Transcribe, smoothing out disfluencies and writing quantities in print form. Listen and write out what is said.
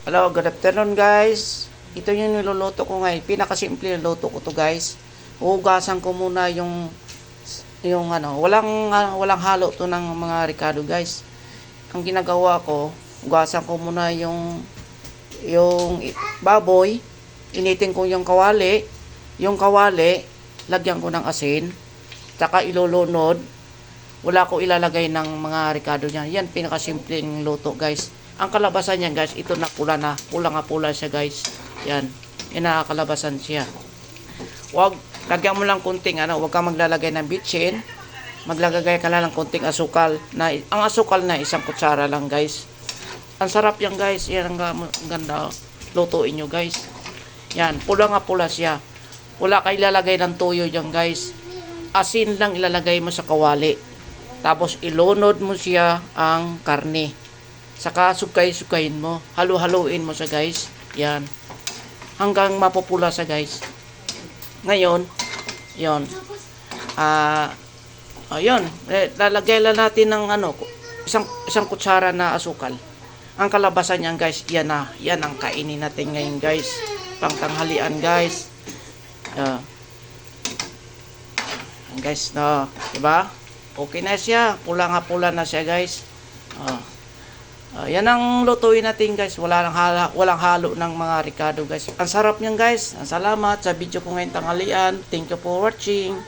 Hello, good afternoon guys. Ito yung niluluto ko ngayon. Pinakasimple na luto ko to guys. Hugasan ko muna yung walang halo to ng mga Ricardo guys. Ang ginagawa ko, hugasan ko muna yung baboy. Initin ko yung kawali. Yung kawali, lagyan ko ng asin. Tsaka ilulunod. Wala ko ilalagay ng mga Ricardo niyan. Yan pinakasimpleng luto guys. Ang kalabasan niyan guys, ito na pula na. Pula siya guys. Yan. Inakalabasan siya. Lagyan mo lang kunting wag kang maglalagay ng bitchin. Maglalagay ka lang ng kunting asukal. Ang asukal na isang kutsara lang guys. Ang sarap yan guys. Yan ang ganda. Lutuin nyo guys. Yan. Pula siya. Wala ka ilalagay ng tuyo dyan guys. Asin lang ilalagay mo sa kawali. Tapos ilunod mo siya ang karne. Saka sukay-sukayin mo. Halo-haloin mo siya guys. Yan. Hanggang mapupula siya guys. Ngayon, yon. Ayun. Lalagay lang natin ng isang kutsara na asukal. Ang kalabasan niyan guys, yan na. Yan ang kainin natin ngayon guys. Pangtanghalian guys. Guys, no. Diba? Okay na siya. Pula na siya guys. Yan ang lutuin natin guys. Walang halo ng mga Ricardo guys. Ang sarap niyan guys. Salamat sa video ko ngayong tanghalian. Thank you for watching.